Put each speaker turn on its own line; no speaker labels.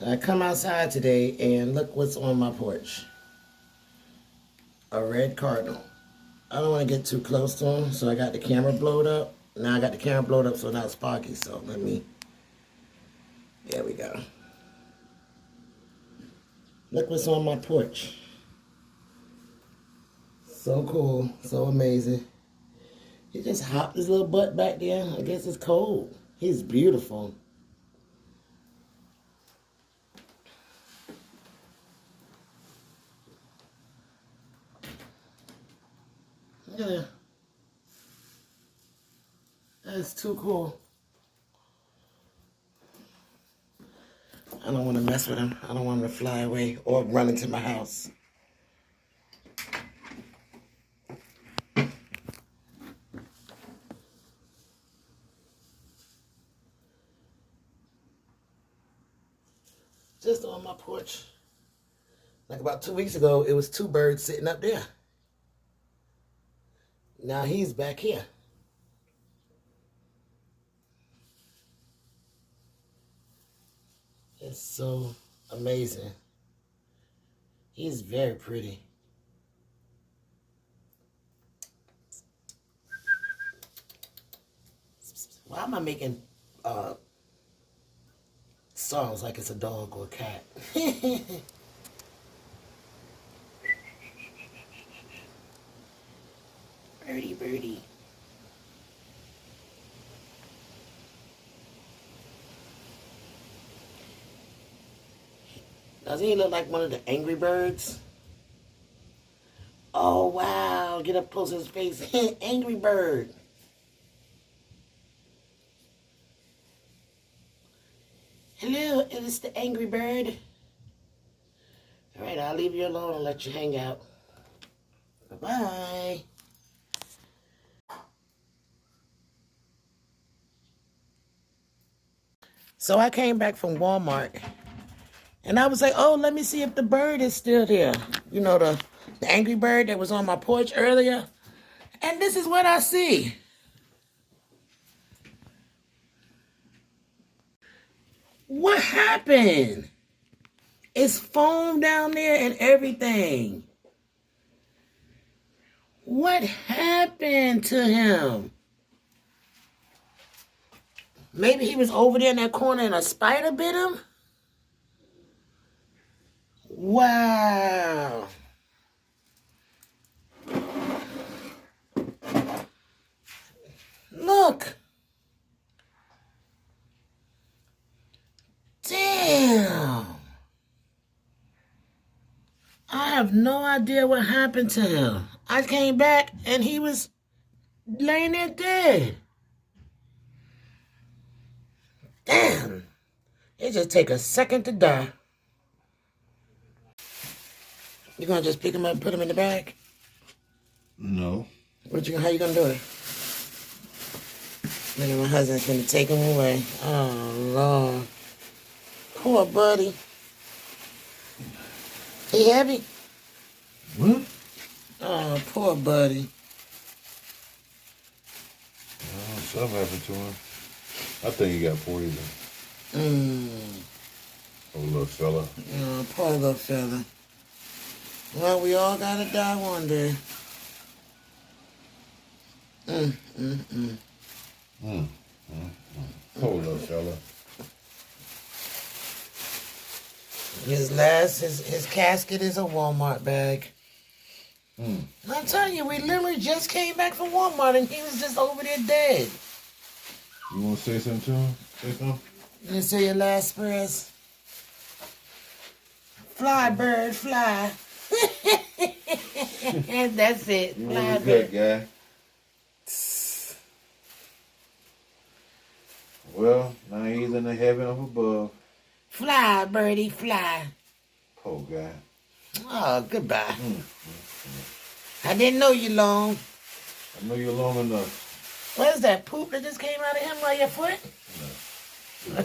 I come outside today and look what's on my porch. A red cardinal. I don't want to get too close to him, so I got the camera blowed up. Now I got the camera blowed up so it's not sparky, so let me... There we go. Look what's on my porch. So cool, so amazing. He just hopped his little butt back there. I guess it's cold. He's beautiful. Yeah. That's too cool. I don't want to mess with him. I don't want him to fly away or run into my house. Just on my porch. Like about 2 weeks ago, it was two birds sitting up there. Now he's back here. It's so amazing. He's very pretty. Why am I making songs like it's a dog or a cat? Birdie, birdie. Doesn't he look like one of the Angry Birds? Oh, wow. Get up close to his face. Angry Bird. Hello, it's the Angry Bird. All right, I'll leave you alone and let you hang out. Bye-bye. So I came back from Walmart, and I was like, oh, let me see if the bird is still there. You know, the Angry Bird that was on my porch earlier. And this is what I see. What happened? It's foam down there and everything. What happened to him? Maybe he was over there in that corner and a spider bit him? Wow. Look. Damn. I have no idea what happened to him. I came back and he was laying there dead. Damn. It just take a second to die. You gonna just pick him up and put him in the bag?
No.
How you gonna do it? Look at my husband's gonna take him away. Oh, Lord. Poor buddy. He heavy?
What?
Oh, poor buddy.
Oh, something happened to him. I think he got poison. Oh, little fella.
Oh, poor little fella. Well, we all gotta die one day.
Poor little fella.
His casket is a Walmart bag. I'm telling you, we literally just came back from Walmart and he was just over there dead.
You want to say something to him? Say something?
You say your last prayers? Fly, bird, fly. That's it.
You
Fly,
was
bird.
good, guy. Well, now he's in the heaven of above.
Fly, birdie, fly.
Poor guy.
Oh, goodbye. I didn't know you long.
I know you're long enough.
What is that, poop that just came out of him by your foot?
No.